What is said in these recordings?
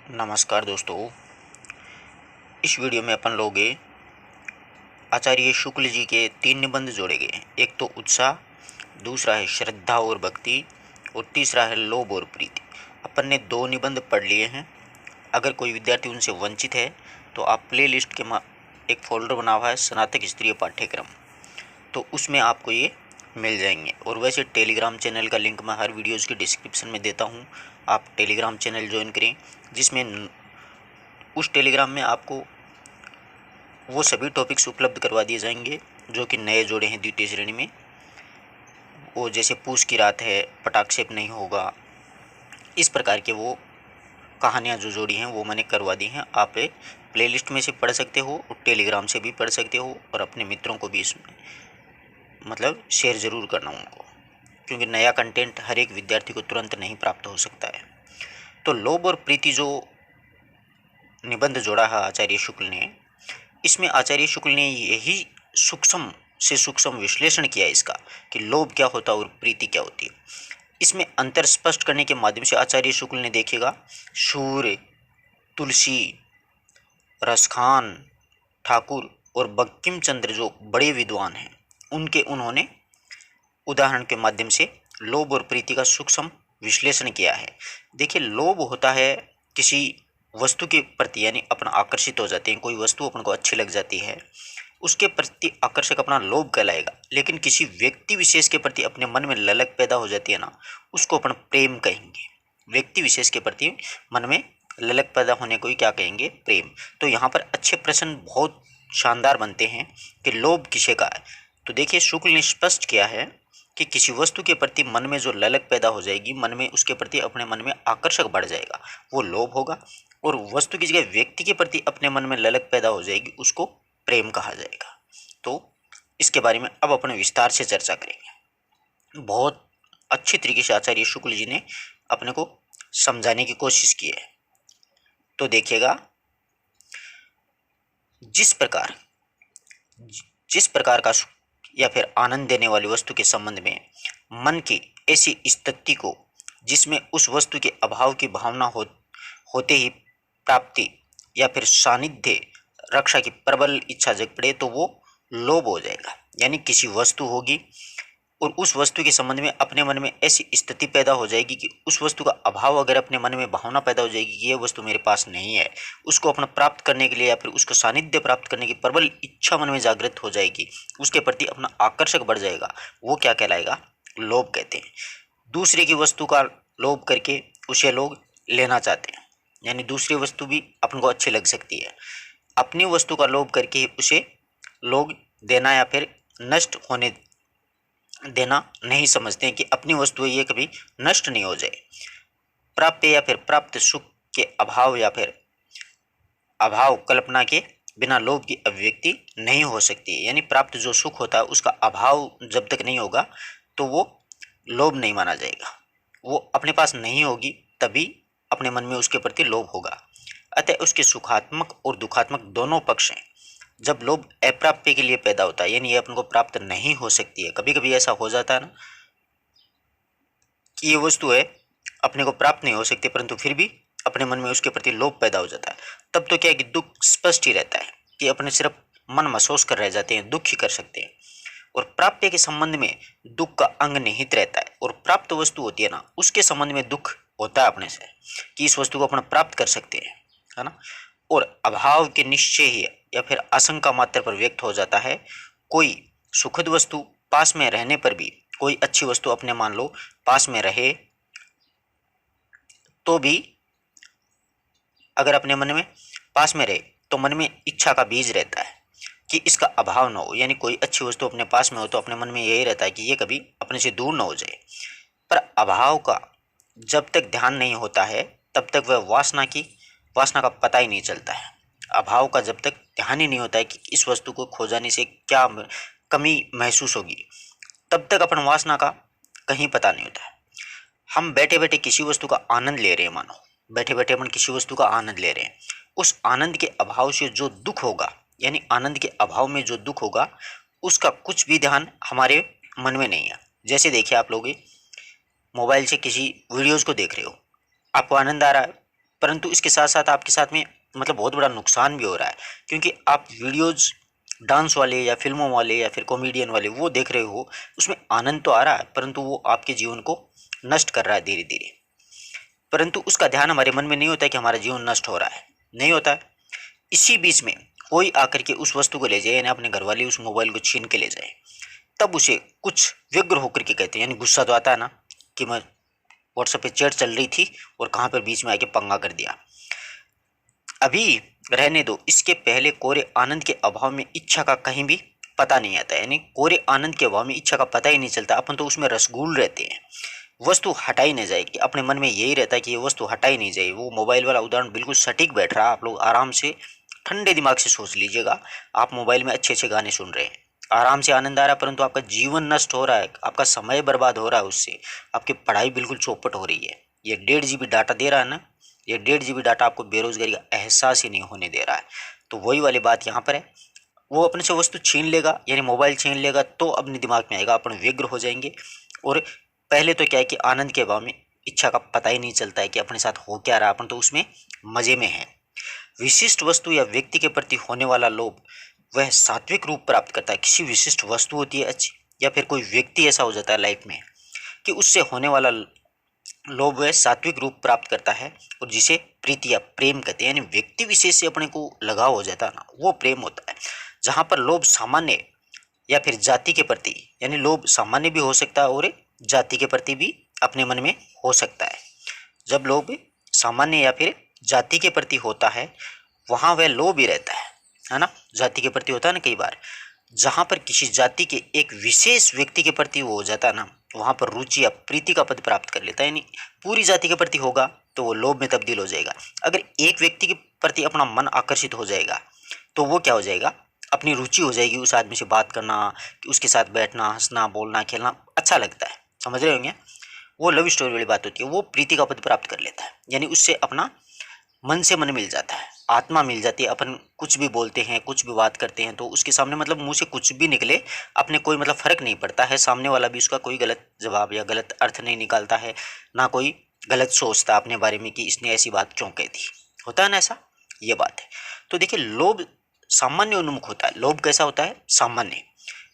नमस्कार दोस्तों। इस वीडियो में अपन लोग आचार्य शुक्ल जी के 3 निबंध जोड़े गए हैं। एक तो उत्साह, दूसरा है श्रद्धा और भक्ति और तीसरा है लोभ और प्रीति। अपन ने 2 निबंध पढ़ लिए हैं। अगर कोई विद्यार्थी उनसे वंचित है तो आप प्लेलिस्ट के एक फोल्डर बना हुआ है स्नातक स्तरीय पाठ्यक्रम, तो उसमें आपको ये मिल जाएंगे। और वैसे टेलीग्राम चैनल का लिंक मैं हर वीडियोज़ के डिस्क्रिप्शन में देता हूँ, आप टेलीग्राम चैनल ज्वाइन करें, जिसमें उस टेलीग्राम में आपको वो सभी टॉपिक्स उपलब्ध करवा दिए जाएंगे जो कि नए जोड़े हैं द्वितीय श्रेणी में। वो जैसे पूस की रात है, पटाक्षेप नहीं होगा, इस प्रकार के वो कहानियाँ जो जोड़ी हैं वो मैंने करवा दी हैं। आप प्लेलिस्ट में से पढ़ सकते हो और टेलीग्राम से भी पढ़ सकते हो, और अपने मित्रों को भी इसमें शेयर ज़रूर करना उनको, क्योंकि नया कंटेंट हर एक विद्यार्थी को तुरंत नहीं प्राप्त हो सकता है। तो लोभ और प्रीति जो निबंध जोड़ा है आचार्य शुक्ल ने, इसमें आचार्य शुक्ल ने यही सूक्ष्म से सूक्ष्म विश्लेषण किया इसका कि लोभ क्या होता है और प्रीति क्या होती है। इसमें अंतर स्पष्ट करने के माध्यम से आचार्य शुक्ल ने देखिएगा सूर्य, तुलसी, रसखान, ठाकुर और बंकिम चंद्र जो बड़े विद्वान हैं उनके उन्होंने उदाहरण के माध्यम से लोभ और प्रीति का सूक्ष्म विश्लेषण किया है। देखिए, लोभ होता है किसी वस्तु के प्रति, यानी अपन आकर्षित हो जाते हैं, कोई वस्तु अपन को अच्छी लग जाती है, उसके प्रति आकर्षक अपना लोभ कहलाएगा। लेकिन किसी व्यक्ति विशेष के प्रति अपने मन में ललक पैदा हो जाती है ना, उसको अपन प्रेम कहेंगे। व्यक्ति विशेष के प्रति मन में ललक पैदा होने को ही क्या कहेंगे? प्रेम। तो यहाँ पर अच्छे प्रश्न बहुत शानदार बनते हैं कि लोभ किसे का है। तो देखिए, शुक्ल ने स्पष्ट किया है कि किसी वस्तु के प्रति मन में जो ललक पैदा हो जाएगी, मन में उसके प्रति अपने मन में आकर्षक बढ़ जाएगा, वो लोभ होगा। और वस्तु की जगह व्यक्ति के प्रति अपने मन में ललक पैदा हो जाएगी, उसको प्रेम कहा जाएगा। तो इसके बारे में अब अपन विस्तार से चर्चा करेंगे। बहुत अच्छी तरीके से आचार्य शुक्ल जी ने अपने को समझाने की कोशिश की है। तो देखिएगा, जिस प्रकार का या फिर आनंद देने वाली वस्तु के संबंध में मन की ऐसी स्थिति को जिसमें उस वस्तु के अभाव की भावना होते ही प्राप्ति या फिर सानिध्य रक्षा की प्रबल इच्छा जग पड़े, तो वो लोभ हो जाएगा। यानी किसी वस्तु होगी और उस वस्तु के संबंध में अपने मन में ऐसी स्थिति पैदा हो जाएगी कि उस वस्तु का अभाव, अगर अपने मन में भावना पैदा हो जाएगी कि ये वस्तु मेरे पास नहीं है, उसको अपना प्राप्त करने के लिए या फिर उसको सानिध्य प्राप्त करने की प्रबल इच्छा मन में जागृत हो जाएगी, उसके प्रति अपना आकर्षक बढ़ जाएगा, वो क्या कहलाएगा? लोभ कहते हैं। दूसरे की वस्तु का लोभ करके उसे लोग लेना चाहते हैं, यानी दूसरी वस्तु भी अपन को अच्छी लग सकती है। अपनी वस्तु का लोभ करके उसे लोग देना या फिर नष्ट होने देना नहीं समझते हैं कि अपनी वस्तु ये कभी नष्ट नहीं हो जाए। प्राप्य या फिर प्राप्त सुख के अभाव या फिर अभाव कल्पना के बिना लोभ की अभिव्यक्ति नहीं हो सकती है। यानी प्राप्त जो सुख होता है उसका अभाव जब तक नहीं होगा तो वो लोभ नहीं माना जाएगा। वो अपने पास नहीं होगी तभी अपने मन में उसके प्रति लोभ होगा। अतः उसके सुखात्मक और दुखात्मक दोनों पक्ष हैं। जब लोभ अप्राप्य के लिए पैदा होता है, यानी ये अपन को प्राप्त नहीं हो सकती है, कभी कभी ऐसा हो जाता है ना कि ये वस्तु है अपने को प्राप्त नहीं हो सकती, परंतु फिर भी अपने मन में उसके प्रति लोभ पैदा हो जाता है। तब तो क्या है कि दुख स्पष्ट ही रहता है कि अपने सिर्फ मन महसूस कर रह जाते हैं, दुख ही कर सकते हैं। और प्राप्य के संबंध में दुख का अंग निहित रहता है, और प्राप्त वस्तु होती है ना, उसके संबंध में दुख होता है अपने से कि इस वस्तु को अपना प्राप्त कर सकते हैं, है ना। और अभाव के निश्चय ही या फिर आशंका मात्र पर व्यक्त हो जाता है। कोई सुखद वस्तु पास में रहने पर भी, कोई अच्छी वस्तु अपने मान लो पास में रहे तो भी अगर अपने मन में पास में रहे तो मन में इच्छा का बीज रहता है कि इसका अभाव ना हो। यानी कोई अच्छी वस्तु अपने पास में हो तो अपने मन में यही रहता है कि ये कभी अपने से दूर ना हो जाए। पर अभाव का जब तक ध्यान नहीं होता है तब तक वह वासना का पता ही नहीं चलता है। अभाव का जब तक ध्यान ही नहीं होता है कि इस वस्तु को खो जाने से क्या कमी महसूस होगी, तब तक अपन वासना का कहीं पता नहीं होता है। हम बैठे बैठे किसी वस्तु का आनंद ले रहे हैं, मानो बैठे बैठे अपन किसी वस्तु का आनंद ले रहे हैं, उस आनंद के अभाव से जो दुख होगा, यानी आनंद के अभाव में जो दुख होगा, उसका कुछ भी ध्यान हमारे मन में नहीं है। जैसे देखिए, आप लोग मोबाइल से किसी वीडियोज़ को देख रहे हो, आपको आनंद आ रहा है, परंतु इसके साथ साथ आपके साथ में मतलब बहुत बड़ा नुकसान भी हो रहा है, क्योंकि आप वीडियोज़ डांस वाले या फिल्मों वाले या फिर कॉमेडियन वाले वो देख रहे हो, उसमें आनंद तो आ रहा है परंतु वो आपके जीवन को नष्ट कर रहा है धीरे धीरे। परंतु उसका ध्यान हमारे मन में नहीं होता है कि हमारा जीवन नष्ट हो रहा है, नहीं होता है। इसी बीच में कोई आकर के उस वस्तु को ले जाए, यानी अपने घर वाले उस मोबाइल को छीन के ले जाए, तब उसे कुछ व्यग्र होकर के कहते हैं, यानी गुस्सा तो आता है ना कि मैं व्हाट्सएप पे चैट चल रही थी और कहाँ पर बीच में आके पंगा कर दिया। अभी रहने दो, इसके पहले कोरे आनंद के अभाव में इच्छा का कहीं भी पता नहीं आता, यानी कोरे आनंद के अभाव में इच्छा का पता ही नहीं चलता, अपन तो उसमें रसगुल रहते हैं। वस्तु हटाई नहीं जाएगी, अपने मन में यही रहता है कि ये वस्तु हटाई नहीं जाएगी। वो मोबाइल वाला उदाहरण बिल्कुल सटीक बैठ रहा है, आप लोग आराम से ठंडे दिमाग से सोच लीजिएगा। आप मोबाइल में अच्छे अच्छे गाने सुन रहे हैं, आराम से आनंद आ रहा है, परंतु आपका जीवन नष्ट हो रहा है, आपका समय बर्बाद हो रहा है, उससे आपकी पढ़ाई बिल्कुल चौपट हो रही है। ये 1.5 GB डाटा दे रहा है ना, ये 1.5 GB डाटा आपको बेरोजगारी का एहसास ही नहीं होने दे रहा है। तो वही वाली बात यहाँ पर है, वो अपने से वस्तु छीन लेगा, यानी मोबाइल छीन लेगा, तो अपने दिमाग में आएगा, अपन व्यग्र हो जाएंगे। और पहले तो क्या है कि आनंद के अभाव में इच्छा का पता ही नहीं चलता है कि अपने साथ हो क्या रहा, अपन तो उसमें मजे में है। विशिष्ट वस्तु या व्यक्ति के प्रति होने वाला लोभ वह सात्विक रूप प्राप्त करता है। किसी विशिष्ट वस्तु होती है अच्छी, या फिर कोई व्यक्ति ऐसा हो जाता है लाइफ में कि उससे होने वाला लोभ वह सात्विक रूप प्राप्त करता है, और जिसे प्रीति या प्रेम कहते हैं, यानी व्यक्ति विशेष से अपने को लगाव हो जाता है ना, वो प्रेम होता है। जहाँ पर लोभ सामान्य या फिर जाति के प्रति, यानी लोभ सामान्य भी हो सकता है और जाति के प्रति भी अपने मन में हो सकता है। जब लोभ सामान्य या फिर जाति के प्रति होता है, वहाँ वह लोभ ही रहता है ना। जाति के प्रति होता है ना कई बार, जहाँ पर किसी जाति के एक विशेष व्यक्ति के प्रति वो हो जाता है ना, वहाँ पर रुचि या प्रीति का पद प्राप्त कर लेता है। यानी पूरी जाति के प्रति होगा तो वो लोभ में तब्दील हो जाएगा। अगर एक व्यक्ति के प्रति अपना मन आकर्षित हो जाएगा तो वो क्या हो जाएगा, अपनी रुचि हो जाएगी, उस आदमी से बात करना, उसके साथ बैठना, हंसना, बोलना, खेलना अच्छा लगता है, समझ रहे होंगे। वो लव स्टोरी वाली बात होती है, वो प्रीति का पद प्राप्त कर लेता है, यानी उससे अपना मन से मन मिल जाता है, आत्मा मिल जाती है। अपन कुछ भी बोलते हैं, कुछ भी बात करते हैं तो उसके सामने मतलब मुंह से कुछ भी निकले, अपने कोई मतलब फर्क नहीं पड़ता है, सामने वाला भी उसका कोई गलत जवाब या गलत अर्थ नहीं निकालता है, ना कोई गलत सोचता अपने बारे में कि इसने ऐसी बात क्यों कही थी। होता है ना ऐसा, ये बात है। तो देखिए, लोभ सामान्य उन्मुख होता है। लोभ कैसा होता है, सामान्य,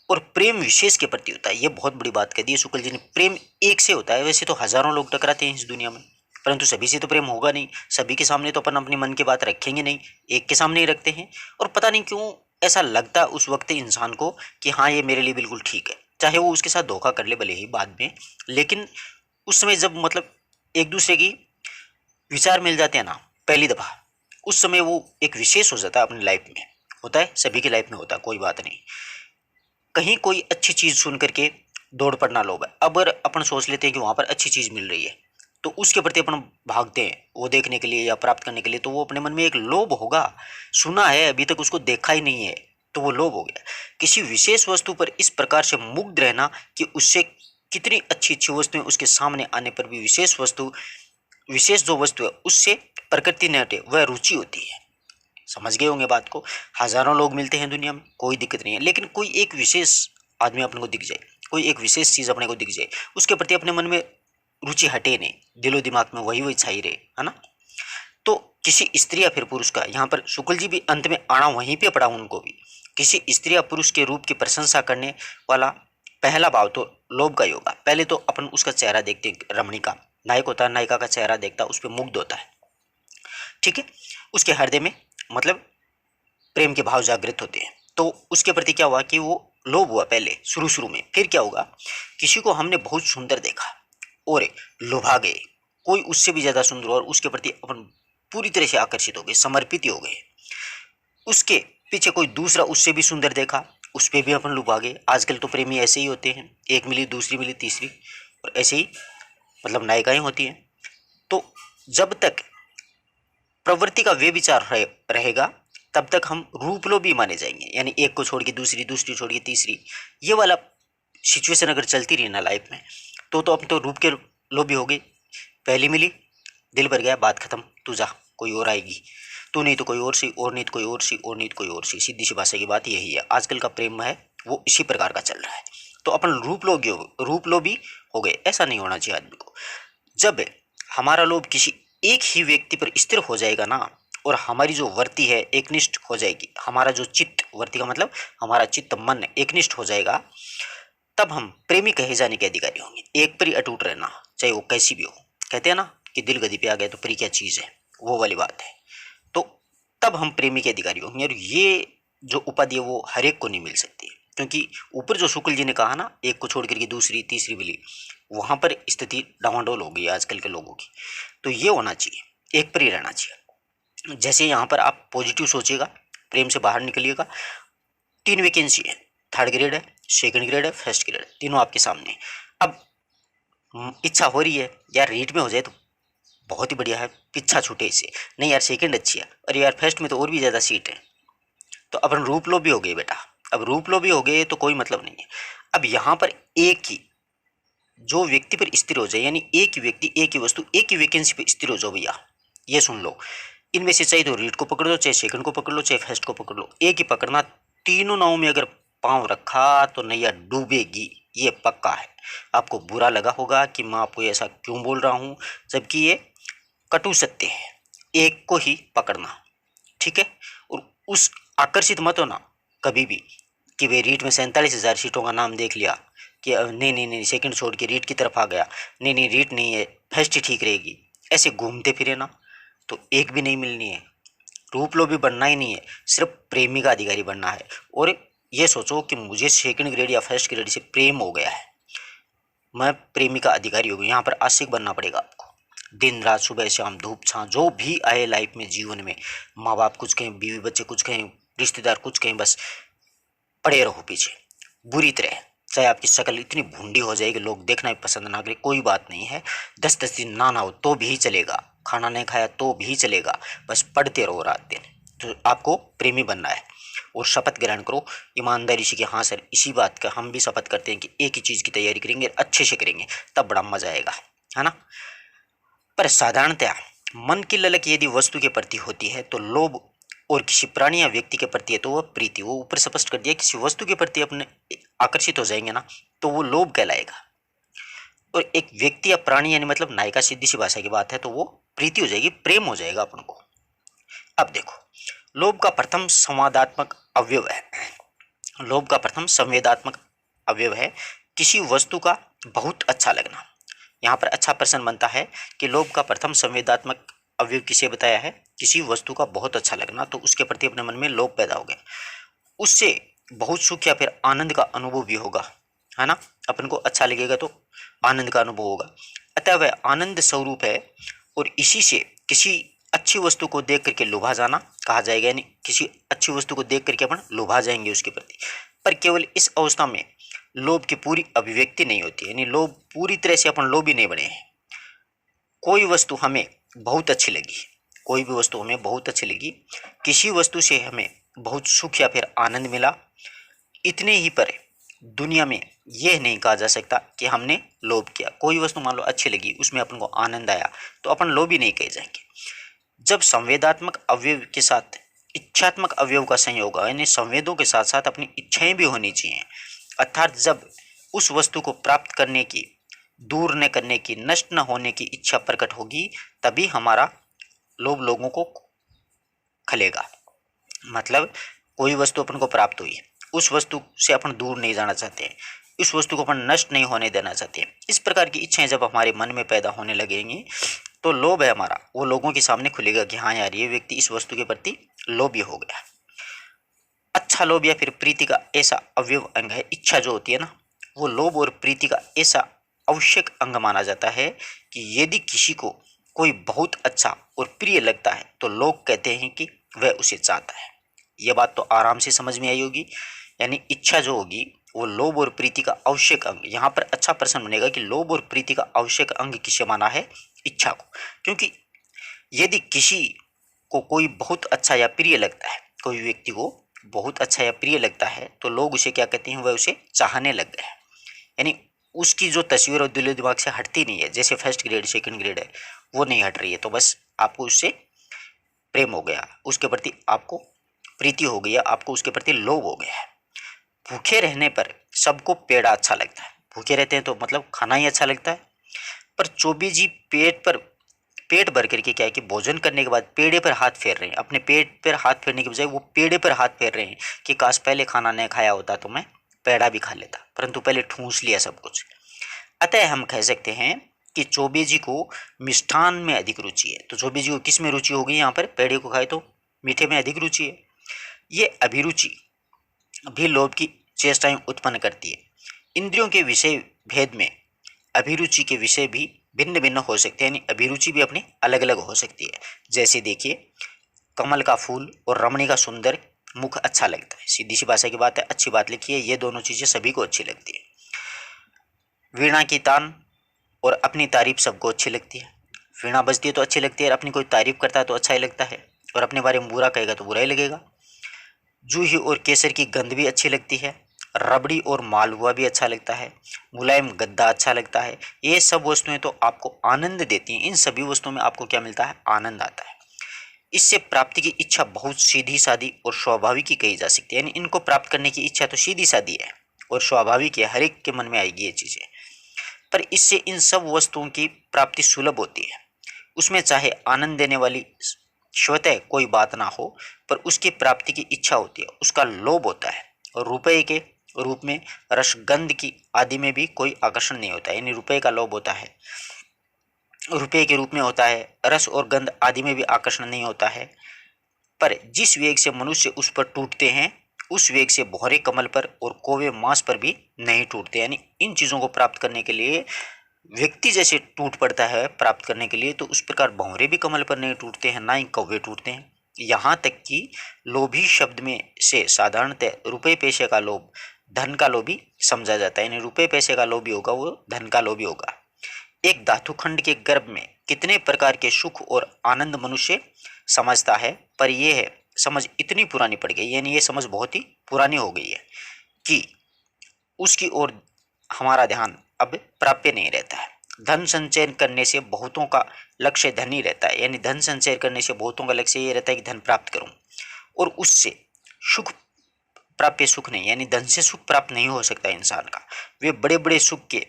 और प्रेम विशेष के प्रति होता है। ये बहुत बड़ी बात कह दी है शुक्ल जी ने। प्रेम एक से होता है, वैसे तो हजारों लोग टकराते हैं इस दुनिया में, परंतु सभी से तो प्रेम होगा नहीं, सभी के सामने तो अपन अपने मन की बात रखेंगे नहीं, एक के सामने ही रखते हैं। और पता नहीं क्यों ऐसा लगता है उस वक्त इंसान को कि हाँ ये मेरे लिए बिल्कुल ठीक है, चाहे वो उसके साथ धोखा कर ले भले ही बाद में, लेकिन उस समय जब मतलब एक दूसरे की विचार मिल जाते हैं ना पहली दफा, उस समय वो एक विशेष हो जाता है अपनी लाइफ में। होता है, सभी की लाइफ में होता है, कोई बात नहीं। कहीं कोई अच्छी चीज सुन करके दौड़ पड़ना लोभ है। अब अगर अपन सोच लेते हैं कि वहां पर अच्छी चीज मिल रही है तो उसके प्रति अपन भागते हैं वो देखने के लिए या प्राप्त करने के लिए, तो वो अपने मन में एक लोभ होगा। सुना है, अभी तक उसको देखा ही नहीं है, तो वो लोभ हो गया। किसी विशेष वस्तु पर इस प्रकार से मुग्ध रहना कि उससे कितनी अच्छी अच्छी वस्तुएं उसके सामने आने पर भी विशेष जो वस्तु है उससे प्रकृति न हटे, वह रुचि होती है। समझ गए होंगे बात को। हजारों लोग मिलते हैं दुनिया में, कोई दिक्कत नहीं है, लेकिन कोई एक विशेष आदमी अपने को दिख जाए, कोई एक विशेष चीज अपने को दिख जाए, उसके प्रति अपने मन में रुचि हटे नहीं, दिलो दिमाग में वही वही छाई रहे, है ना। तो किसी स्त्री या फिर पुरुष का, यहाँ पर शुक्ल जी भी अंत में आना वहीं पे पड़ा उनको भी, किसी स्त्री या पुरुष के रूप की प्रशंसा करने वाला पहला भाव तो लोभ का ही होगा। पहले तो अपन उसका चेहरा देखते, रमणी का नायक होता है, नायिका का चेहरा देखता है, उस पर मुग्ध होता है, ठीक है। उसके हृदय में मतलब प्रेम के भाव जागृत होते हैं, तो उसके प्रति क्या हुआ कि वो लोभ हुआ पहले शुरू में। फिर क्या होगा, किसी को हमने बहुत सुंदर देखा और लुभा गए, कोई उससे भी ज्यादा सुंदर और उसके प्रति अपन पूरी तरह से आकर्षित हो गए, समर्पित हो गए। उसके पीछे कोई दूसरा उससे भी सुंदर देखा, उस पर भी अपन लुभा गए। आजकल तो प्रेमी ऐसे ही होते हैं, एक मिली दूसरी मिली तीसरी, और ऐसे ही मतलब नायिकाएं होती हैं। तो जब तक प्रवृत्ति का वे विचार रहेगा तब तक हम रूपलोभी माने जाएंगे, यानी एक को छोड़ के दूसरी, दूसरी छोड़ के तीसरी, ये वाला सिचुएशन अगर चलती रही ना लाइफ में, तो अब तो रूप के लोभी हो गए। पहली मिली, दिल भर गया, बात खत्म, तू जा, कोई और आएगी, तू नहीं तो कोई और सी, और नहीं तो कोई और सी, और नहीं तो कोई और सी। सीधी सी भाषा की बात यही है, आजकल का प्रेम है वो इसी प्रकार का चल रहा है। तो अपन रूपलोभी हो गए, ऐसा नहीं होना चाहिए आदमी को। जब हमारा लोभ किसी एक ही व्यक्ति पर स्थिर हो जाएगा ना, और हमारी जो वृत्ति है एकनिष्ठ हो जाएगी, हमारा जो चित्त, वृत्ति का मतलब हमारा चित्त मन एकनिष्ठ हो जाएगा, तब हम प्रेमी कहे जाने के अधिकारी होंगे। एक पर ही अटूट रहना, चाहे वो कैसी भी हो। कहते हैं ना कि दिल गदी पे आ गया तो प्री क्या चीज है, वो वाली बात है। तो तब हम प्रेमी के अधिकारी होंगे। और ये जो उपाधि है वो हर एक को नहीं मिल सकती, क्योंकि ऊपर जो शुक्ल जी ने कहा ना, एक को छोड़ करके दूसरी तीसरी मिली, वहां पर स्थिति डावाडोल हो गई है आजकल के लोगों की। तो ये होना चाहिए, एक पर ही रहना चाहिए। जैसे यहाँ पर आप पॉजिटिव सोचिएगा, प्रेम से बाहर निकलिएगा, 3 वैकेंसी है, 3rd ग्रेड है, 2nd ग्रेड है, 1st ग्रेड है, तीनों आपके सामने। अब इच्छा हो रही है यार रीट में हो जाए तो बहुत ही बढ़िया है, पीछा छूटे इससे, नहीं यार 2nd अच्छी है, और यार 1st में तो और भी ज्यादा सीट है। तो अपन रूप लोभी हो गए बेटा। अब रूप लोभी हो गए तो कोई मतलब नहीं है। अब यहाँ पर एक ही जो व्यक्ति पर स्थिर हो जाए, यानी एक ही व्यक्ति, एक ही वस्तु, एक ही वैकेंसी पर स्थिर हो जाओ भैया, ये सुन लो। इनमें से चाहे तो रीड को पकड़ लो, चाहे 2nd को पकड़ लो, चाहे 1st को पकड़ लो, एक ही पकड़ना। तीनों नावों में अगर पांव रखा तो नैया डूबेगी, ये पक्का है। आपको बुरा लगा होगा कि मैं आपको ऐसा क्यों बोल रहा हूं, जबकि ये कटु सत्य है। एक को ही पकड़ना, ठीक है। और उस आकर्षित मत होना कभी भी कि वे रीट में 47,000 सीटों का नाम देख लिया कि नहीं नहीं नहीं 2nd छोड़ के रीट की तरफ आ गया, नहीं नहीं रीट नहीं है, 1st ही ठीक रहेगी, ऐसे घूमते फिरे ना तो एक भी नहीं मिलनी है। रूप लोभी बनना ही नहीं है, सिर्फ प्रेमी का अधिकारी बनना है। और ये सोचो कि मुझे 2nd ग्रेड या 1st ग्रेड से प्रेम हो गया है, मैं प्रेमी का अधिकारी हो गया। यहाँ पर आशिक बनना पड़ेगा आपको। दिन रात सुबह शाम धूप छां जो भी आए लाइफ में, जीवन में, माँ बाप कुछ कहें, बीवी बच्चे कुछ कहें, रिश्तेदार कुछ कहें, बस पड़े रहो पीछे बुरी तरह। चाहे आपकी शक्ल इतनी भूंडी हो जाएगी लोग देखना भी पसंद ना करे, कोई बात नहीं है। 10-10 दिन ना हो तो भी चलेगा, खाना नहीं खाया तो भी चलेगा, बस पढ़ते रहो रात दिन। तो आपको प्रेमी बनना है। और शपथ ग्रहण करो ईमानदारी से कि हाँ सर इसी बात का हम भी शपथ करते हैं कि एक ही चीज़ की तैयारी करेंगे, अच्छे से करेंगे, तब बड़ा मजा आएगा, है ना। पर साधारणतया मन की ललक यदि वस्तु के प्रति होती है तो लोभ, और किसी प्राणी या व्यक्ति के प्रति है तो वह प्रीति। वो ऊपर स्पष्ट कर दिया, किसी वस्तु के प्रति अपने आकर्षित हो जाएंगे ना तो वो लोभ कहलाएगा। और एक व्यक्ति या प्राणी यानी मतलब नायिका, सीधी सी भाषा की बात है, तो वो प्रीति हो जाएगी, प्रेम हो जाएगा अपन को। अब देखो, लोभ का प्रथम संवादात्मक अवयव है, लोभ का प्रथम संवेदात्मक अवयव है किसी वस्तु का बहुत अच्छा लगना। यहाँ पर अच्छा प्रश्न बनता है कि लोभ का प्रथम संवेदात्मक अवयव किसे बताया है, किसी वस्तु का बहुत अच्छा लगना, तो उसके प्रति अपने मन में लोभ पैदा हो गया, उससे बहुत सुख या फिर आनंद का अनुभव भी होगा, है ना। अपन को अच्छा लगेगा तो आनंद का अनुभव होगा, अतः वह आनंद स्वरूप है। और इसी से किसी अच्छी वस्तु को देख करके लुभा जाना कहा जाएगा, यानी किसी अच्छी वस्तु को देख करके अपन लुभा जाएंगे उसके प्रति। पर केवल इस अवस्था में लोभ की पूरी अभिव्यक्ति नहीं होती, यानी लोभ पूरी तरह से अपन लोभी नहीं बने हैं। कोई वस्तु हमें बहुत अच्छी लगी, कोई भी वस्तु हमें बहुत अच्छी लगी, किसी वस्तु से हमें बहुत सुख या फिर आनंद मिला, इतने ही पर दुनिया में यह नहीं कहा जा सकता कि हमने लोभ किया। कोई वस्तु मान लो अच्छी लगी, उसमें अपन को आनंद आया, तो अपन लोभी नहीं कहे जाएंगे। जब संवेदात्मक अवयव के साथ इच्छात्मक अवयव का संयोग हो, यानी संवेदों के साथ साथ अपनी इच्छाएं भी होनी चाहिए, अर्थात जब उस वस्तु को प्राप्त करने की, दूर न करने की, नष्ट न होने की इच्छा प्रकट होगी, तभी हमारा लोभ लोगों को खलेगा। मतलब कोई वस्तु अपन को प्राप्त हुई, उस वस्तु से अपन दूर नहीं जाना चाहते हैं, इस वस्तु को अपन नष्ट नहीं होने देना चाहते हैं। इस प्रकार की इच्छाएं जब हमारे मन में पैदा होने लगेंगी तो लोभ है हमारा वो लोगों के सामने खुलेगा कि हाँ यार ये व्यक्ति इस वस्तु के प्रति लोभी हो गया। अच्छा लोभ या फिर प्रीति का ऐसा अवयव अंग है, इच्छा जो होती है ना, वो लोभ और प्रीति का ऐसा आवश्यक अंग माना जाता है कि यदि किसी को कोई बहुत अच्छा और प्रिय लगता है तो लोग कहते हैं कि वह उसे चाहता है। यह बात तो आराम से समझ में आई होगी। यानी इच्छा जो होगी वो लोभ और प्रीति का आवश्यक अंग। यहाँ पर अच्छा प्रश्न बनेगा कि लोभ और प्रीति का आवश्यक अंग किसे माना है, इच्छा को। क्योंकि यदि किसी को कोई बहुत अच्छा या प्रिय लगता है, कोई व्यक्ति को बहुत अच्छा या प्रिय लगता है, तो लोग उसे क्या कहते हैं, वह उसे चाहने लग गए। यानी उसकी जो तस्वीर और दिलो दिमाग से हटती नहीं है, जैसे 1st ग्रेड 2nd ग्रेड है वो नहीं हट रही है, तो बस आपको उससे प्रेम हो गया, उसके प्रति आपको प्रीति हो गई, आपको उसके प्रति लोभ हो गया है। भूखे रहने पर सबको पेड़ा अच्छा लगता है, भूखे रहते हैं तो मतलब खाना ही अच्छा लगता है। पर चौबीस जी पेट पर पेट भर करके क्या है कि भोजन करने के बाद पेड़े पर हाथ फेर रहे हैं। अपने पेट पर हाथ फेरने के बजाय वो पेड़े पर हाथ फेर रहे हैं कि काश पहले खाना नहीं खाया होता तो मैं पेड़ा भी खा लेता, परंतु पहले ठूंस लिया सब कुछ। अतः हम कह सकते हैं कि चौबे जी को मिष्ठान में अधिक रुचि है। तो चौबे जी को किस में रुचि होगी? यहाँ पर पेड़े को खाए तो मीठे में अधिक रुचि है। ये अभिरुचि भी लोभ की चेष्टाएं उत्पन्न करती है। इंद्रियों के विषय भेद में अभिरुचि के विषय भी भिन्न भिन्न हो सकते हैं, यानी अभिरुचि भी अपनी अलग अलग हो सकती है। जैसे देखिए, कमल का फूल और रमणी का सुंदर मुख अच्छा लगता है, सीधी सी भाषा की बात है, अच्छी बात लिखी है, ये दोनों चीजें सभी को अच्छी लगती है। वीणा की तान और अपनी तारीफ सबको अच्छी लगती है। वीणा बजती है तो अच्छी लगती है, और अपनी कोई तारीफ करता है तो अच्छा ही लगता है, और अपने बारे में बुरा कहेगा तो बुरा ही लगेगा। जूही और केसर की गंध भी अच्छी लगती है। रबड़ी और मालपुआ भी अच्छा लगता है। मुलायम गद्दा अच्छा लगता है। ये सब वस्तुएं तो आपको आनंद देती हैं। इन सभी वस्तुओं में आपको क्या मिलता है? आनंद आता है। इससे प्राप्ति की इच्छा बहुत सीधी सादी और स्वाभाविक ही कही जा सकती है, यानी इनको प्राप्त करने की इच्छा तो सीधी सादी है और स्वाभाविक है, हर एक के मन में आएगी ये चीजें। पर इससे इन सब वस्तुओं की प्राप्ति सुलभ होती है। उसमें चाहे आनंद देने वाली स्वतः कोई बात ना हो, पर उसकी प्राप्ति की इच्छा होती है, उसका लोभ होता है। और रुपये के रूप में रसगंध की आदि में भी कोई आकर्षण नहीं होता है, यानी रुपये का लोभ होता है, रुपये के रूप में होता है। रस और गंध आदि में भी आकर्षण नहीं होता है। पर जिस वेग से मनुष्य उस पर टूटते हैं, उस वेग से भौरे कमल पर और कोवे मांस पर भी नहीं टूटते। यानी इन चीजों को प्राप्त करने के लिए व्यक्ति जैसे टूट पड़ता है प्राप्त करने के लिए, तो उस प्रकार भौरे भी कमल पर नहीं टूटते हैं, ना ही कौवे टूटते हैं। यहाँ तक कि लोभी शब्द में से साधारणतः रुपये पैसे का लोभ धन का लोभी समझा जाता है, यानी रुपये पैसे का लोभी होगा वो धन का लोभी होगा। एक धातुखंड के गर्भ में कितने प्रकार के सुख और आनंद मनुष्य समझता है, पर यह है समझ इतनी पुरानी पड़ गई, यानी ये समझ बहुत ही पुरानी हो गई है कि उसकी ओर हमारा ध्यान अब प्राप्य नहीं रहता है। धन संचय करने से बहुतों का लक्ष्य धन ही रहता है, यानी धन संचय करने से बहुतों का लक्ष्य ये रहता है कि धन प्राप्त करूं, और उससे सुख प्राप्य सुख नहीं, यानी धन से सुख प्राप्त नहीं हो सकता इंसान का। वे बड़े बड़े सुख के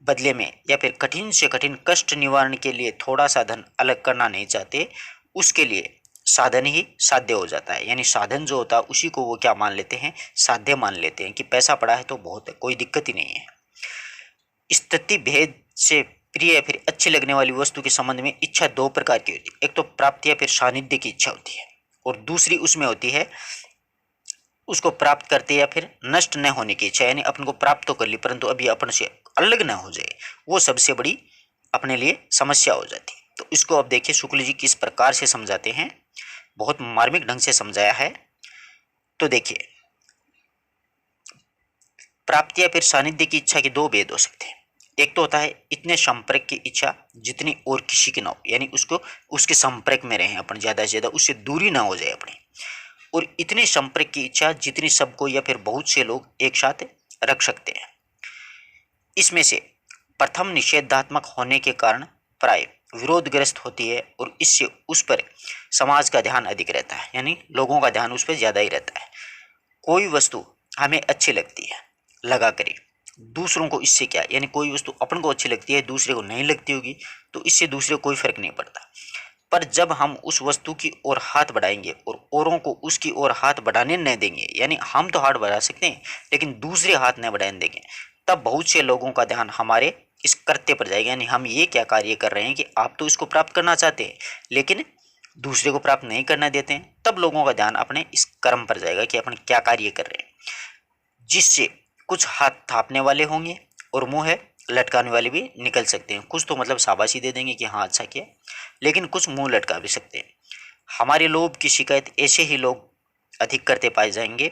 बदले में या फिर कठिन से कठिन कष्ट निवारण के लिए थोड़ा सा धन अलग करना नहीं चाहते, उसके लिए साधन ही साध्य हो जाता है। यानी साधन जो होता है उसी को वो क्या मान लेते हैं? साध्य मान लेते हैं कि पैसा पड़ा है तो बहुत है, कोई दिक्कत ही नहीं है। स्थिति भेद से प्रिय या फिर अच्छी लगने वाली वस्तु के संबंध में इच्छा दो प्रकार की होती है। एक तो प्राप्ति या फिर सानिध्य की इच्छा होती है, और दूसरी उसमें होती है उसको प्राप्त करते या फिर नष्ट न होने की इच्छा, यानी अपन को प्राप्त तो कर ली परंतु अभी अपन से अलग न हो जाए, वो सबसे बड़ी अपने लिए समस्या हो जाती है। तो इसको अब देखिए शुक्ल जी किस प्रकार से समझाते हैं, बहुत मार्मिक ढंग से समझाया है। तो देखिए, प्राप्ति या फिर सानिध्य की इच्छा के दो भेद हो सकते हैं। एक तो होता है इतने संपर्क की इच्छा जितनी और किसी की ना हो, यानी उसको उसके संपर्क में रहे अपन ज्यादा से ज्यादा, उससे दूरी ना हो जाए अपनी, और इतने संपर्क की इच्छा जितनी सबको या फिर बहुत से लोग एक साथ रख सकते हैं। इसमें से प्रथम निषेधात्मक होने के कारण प्राय विरोधग्रस्त होती है, और इससे उस पर समाज का ध्यान अधिक रहता है, यानी लोगों का ध्यान उस पर ज्यादा ही रहता है। कोई वस्तु हमें अच्छी लगती है लगा करी, दूसरों को इससे क्या, यानी कोई वस्तु अपन को अच्छी लगती है दूसरे को नहीं लगती होगी, तो इससे दूसरे को कोई फर्क नहीं पड़ता। पर जब हम उस वस्तु की ओर हाथ बढ़ाएंगे और औरों को उसकी ओर हाथ बढ़ाने नहीं देंगे, यानी हम तो हाथ बढ़ा सकते हैं लेकिन दूसरे हाथ नहीं बढ़ाने देंगे, तब बहुत से लोगों का ध्यान हमारे इस कृत्य पर जाएगा, यानी हम ये क्या कार्य कर रहे हैं कि आप तो इसको प्राप्त करना चाहते हैं लेकिन दूसरे को प्राप्त नहीं करना देते हैं, तब लोगों का ध्यान अपने इस कर्म पर जाएगा कि अपन क्या कार्य कर रहे हैं, जिससे कुछ हाथ थापने वाले होंगे और मुंह लटकाने वाले भी निकल सकते हैं। कुछ तो मतलब शाबाशी दे देंगे कि हाँ अच्छा किया, लेकिन कुछ मुंह लटका भी सकते हैं। हमारे लोभ की शिकायत ऐसे ही लोग अधिक करते पाए जाएंगे।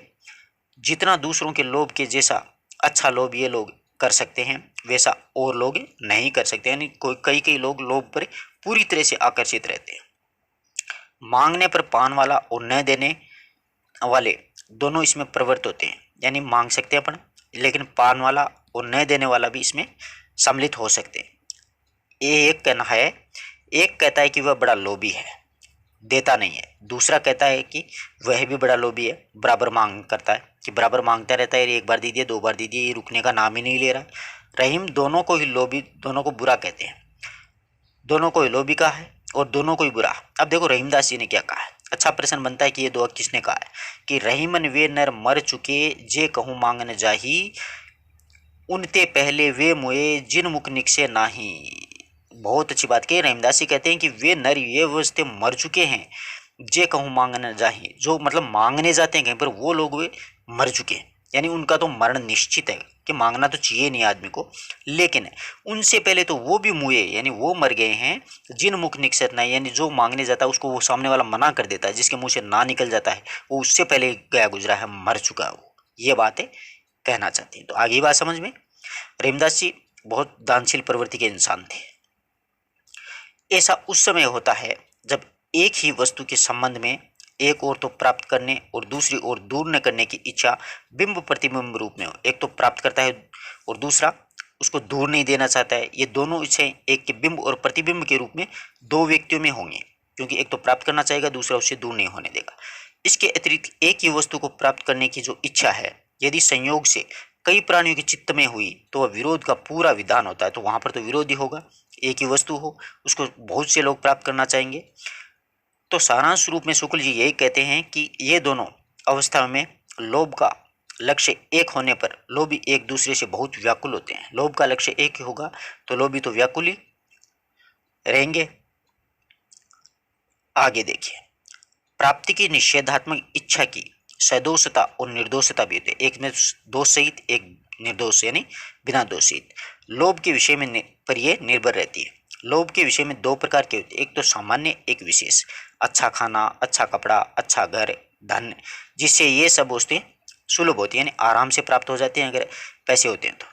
जितना दूसरों के लोभ के जैसा अच्छा लोभ ये लोग कर सकते हैं, वैसा और लोग नहीं कर सकते, यानी कई कई लोग लोभ पर पूरी तरह से आकर्षित रहते हैं। मांगने पर पान वाला और न देने वाले दोनों इसमें प्रवृत्त होते हैं, यानी मांग सकते हैं अपन, लेकिन पान वाला और न देने वाला भी इसमें सम्मिलित हो सकते हैं। ये एक कहना है, एक कहता है कि वह बड़ा लोभी है, देता नहीं है, दूसरा कहता है कि वह भी बड़ा लोभी है, बराबर मांग करता है, कि बराबर मांगता रहता है, एक बार दीजिए दो बार दीजिए, ये रुकने का नाम ही नहीं ले रहा। रहीम दोनों को ही लोभी, दोनों को बुरा कहते हैं, दोनों को ही लोभी का है और दोनों को ही बुरा। अब देखो रहीमदास जी ने क्या कहा है। अच्छा प्रश्न बनता है कि ये दो किसने कहा है कि रहीमन वे नर मर चुके जे कहूँ मांगन जाही, उनते पहले वे मुए जिन मुख निकसे नाही। बहुत अच्छी बात कही। रहीमदास जी कहते हैं कि वे नर ये वस्ते मर चुके हैं, जे कहूँ मांगने जाही, जो मतलब मांगने जाते हैं कहीं पर, वो लोग वे मर चुके हैं, यानी उनका तो मरण निश्चित है कि मांगना तो चाहिए नहीं आदमी को। लेकिन उनसे पहले तो वो भी मुए, यानी वो मर गए हैं, जिन मुख निकसत नहीं, यानी जो मांगने जाता है उसको वो सामने वाला मना कर देता है, जिसके मुंह से ना निकल जाता है वो उससे पहले गया गुजरा है, मर चुका है वो। ये बातें कहना चाहती हैं। तो आगे बात समझ में। रहीमदास जी बहुत दानशील प्रवृत्ति के इंसान थे। ऐसा उस समय होता है जब एक ही वस्तु के संबंध में एक ओर तो प्राप्त करने और दूसरी ओर दूर न करने की इच्छा बिंब प्रतिबिंब रूप में हो। एक तो प्राप्त करता है और दूसरा उसको दूर नहीं देना चाहता है। ये दोनों इच्छाएं एक के बिंब और प्रतिबिंब के रूप में दो व्यक्तियों में होंगी, क्योंकि एक तो प्राप्त करना चाहेगा, दूसरा उससे दूर नहीं होने देगा। इसके अतिरिक्त एक ही वस्तु को प्राप्त करने की जो इच्छा है, यदि संयोग से कई प्राणियों के चित्त में हुई तो वह विरोध का पूरा विधान होता है। तो वहां पर तो विरोध ही होगा। एक ही वस्तु हो, उसको बहुत से लोग प्राप्त करना चाहेंगे। तो सारांश रूप में शुक्ल जी यही कहते हैं कि ये दोनों अवस्था में लोभ का लक्ष्य एक होने पर लोभी एक दूसरे से बहुत व्याकुल होते हैं। लोभ का लक्ष्य एक ही होगा तो लोभी तो व्याकुल ही रहेंगे। आगे देखिए, प्राप्ति की निषेधात्मक इच्छा की सदोषता और निर्दोषता भी होती है। एक में दोष सहित, एक निर्दोष यानी बिना दोष सहित। लोभ के विषय में पर यह निर्भर रहती है। लोभ के विषय में दो प्रकार के होते हैं, एक तो सामान्य, एक विशेष। अच्छा खाना, अच्छा कपड़ा, अच्छा घर, धन, जिससे ये सब वस्तुएं सुलभ होती है, यानी आराम से प्राप्त हो जाती हैं अगर पैसे होते हैं तो।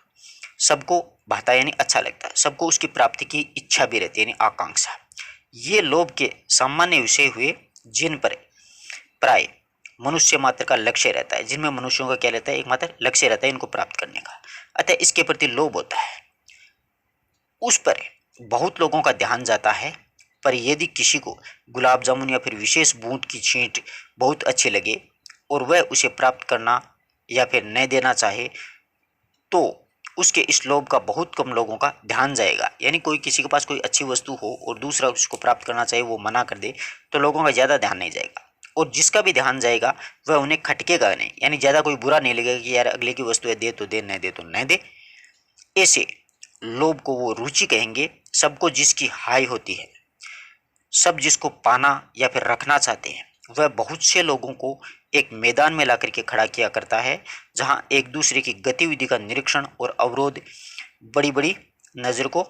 सबको भाता है यानी अच्छा लगता है, सबको उसकी प्राप्ति की इच्छा भी रहती है यानी आकांक्षा। ये लोभ के सामान्य विषय हुए, जिन पर प्राय मनुष्य मात्र का लक्ष्य रहता है, जिनमें मनुष्यों का क्या रहता है, एकमात्र लक्ष्य रहता है इनको प्राप्त करने का, अतः इसके प्रति लोभ होता है। उस पर बहुत लोगों का ध्यान जाता है। पर यदि किसी को गुलाब जामुन या फिर विशेष बूंद की छींट बहुत अच्छी लगे और वह उसे प्राप्त करना या फिर न देना चाहे, तो उसके इस लोभ का बहुत कम लोगों का ध्यान जाएगा। यानी कोई किसी के पास कोई अच्छी वस्तु हो और दूसरा उसको प्राप्त करना चाहे, वो मना कर दे, तो लोगों का ज़्यादा ध्यान नहीं जाएगा। और जिसका भी ध्यान जाएगा वह उन्हें खटकेगा नहीं, यानी ज़्यादा कोई बुरा नहीं लगेगा कि यार अगले की वस्तु है, दे तो दे, न दे तो न दे। ऐसे लोभ को वो रुचि कहेंगे। सबको जिसकी हाय होती है, सब जिसको पाना या फिर रखना चाहते हैं, वह बहुत से लोगों को एक मैदान में ला करके खड़ा किया करता है, जहां एक दूसरे की गतिविधि का निरीक्षण और अवरोध बड़ी बड़ी नज़र को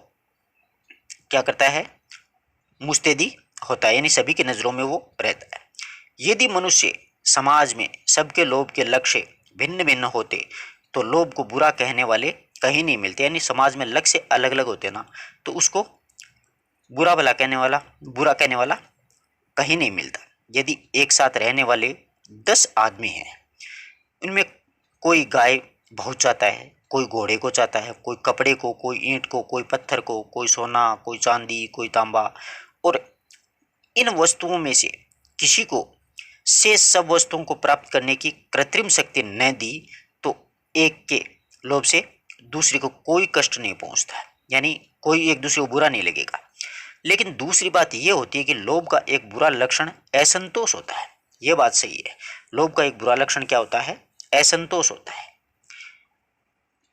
क्या करता है, मुस्तैदी होता है, यानी सभी की नज़रों में वो रहता है। यदि मनुष्य समाज में सबके लोभ के लक्ष्य भिन्न भिन्न होते तो लोभ को बुरा कहने वाले कहीं नहीं मिलते। यानी समाज में लक्ष्य अलग अलग होते ना, तो उसको बुरा बुरा कहने वाला कहीं नहीं मिलता। यदि एक साथ रहने वाले 10 आदमी हैं, इनमें कोई गाय बहुत चाहता है, कोई घोड़े को चाहता है, कोई कपड़े को, कोई ईंट को, कोई पत्थर को, कोई सोना, कोई चांदी, कोई तांबा, और इन वस्तुओं में से किसी को से सब वस्तुओं को प्राप्त करने की कृत्रिम शक्ति न दी तो एक के लोभ से दूसरे को कोई कष्ट नहीं पहुंचता है, यानी कोई एक दूसरे को बुरा नहीं लगेगा। लेकिन दूसरी बात यह होती है कि लोभ का एक बुरा लक्षण असंतोष होता है। यह बात सही है। लोभ का एक बुरा लक्षण क्या होता है, असंतोष होता है।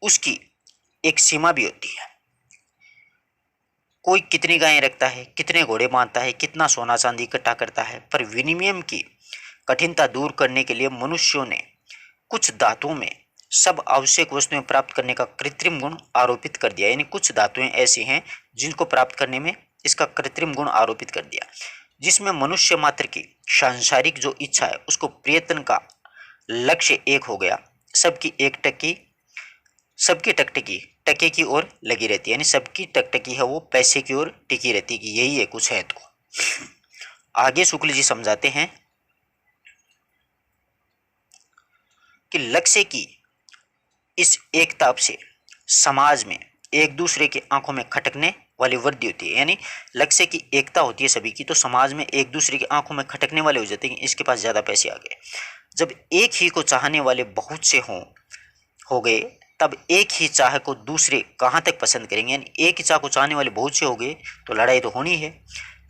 उसकी एक सीमा भी होती है। कोई कितनी गायें रखता है, कितने घोड़े बांधता है, कितना सोना चांदी इकट्ठा करता है, पर विनिमय की कठिनता दूर करने के लिए मनुष्यों ने कुछ धातुओं में सब आवश्यक वस्तुएं प्राप्त करने का कृत्रिम गुण आरोपित कर दिया। यानी कुछ धातुएं ऐसी हैं जिनको प्राप्त करने में इसका कृत्रिम गुण आरोपित कर दिया, जिसमें मनुष्य मात्र की सांसारिक जो इच्छा है उसको प्रयत्न का लक्ष्य एक हो गया। सबकी टकटकी टके की ओर लगी रहती है, यानी सबकी टकटकी है वो पैसे की ओर टिकी रहती है कि यही है कुछ है। तो आगे शुक्ल जी समझाते हैं कि लक्ष्य की इस एकता से समाज में एक दूसरे की आंखों में खटकने वाली वृद्धि होती है। यानी लक्ष्य की एकता होती है सभी की, तो समाज में एक दूसरे की आंखों में खटकने वाले हो जाते हैं कि इसके पास ज़्यादा पैसे आ गए। जब एक ही को चाहने वाले बहुत से हो गए, तब एक ही चाह को दूसरे कहाँ तक पसंद करेंगे। यानी एक ही चाह को चाहने वाले बहुत से हो गए तो लड़ाई तो होनी है।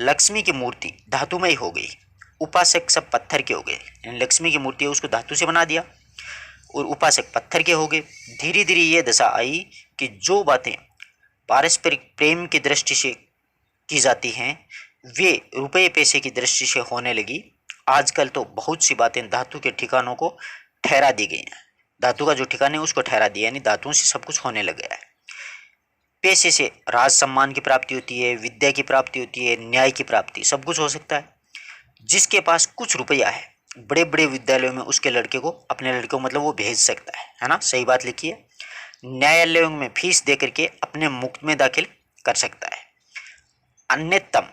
लक्ष्मी की मूर्ति धातुमय हो गई, उपासक सब पत्थर के हो गए। यानी लक्ष्मी की मूर्ति है उसको धातु से बना दिया और उपासक पत्थर के हो गए। धीरे धीरे ये दशा आई कि जो बातें पारस्परिक प्रेम की दृष्टि से की जाती हैं वे रुपये पैसे की दृष्टि से होने लगी। आजकल तो बहुत सी बातें धातु के ठिकानों को ठहरा दी गई हैं। धातु का जो ठिकाना है उसको ठहरा दिया, यानी धातुओं से सब कुछ होने लग गया है। पैसे से राज सम्मान की प्राप्ति होती है, विद्या की प्राप्ति होती है, न्याय की प्राप्ति, सब कुछ हो सकता है। जिसके पास कुछ रुपया है बड़े बड़े विद्यालयों में उसके लड़के को, अपने लड़के को मतलब वो भेज सकता है ना, सही बात लिखी है। न्यायालयों में फीस दे करके अपने मुफ्त में दाखिल कर सकता है। अन्यतम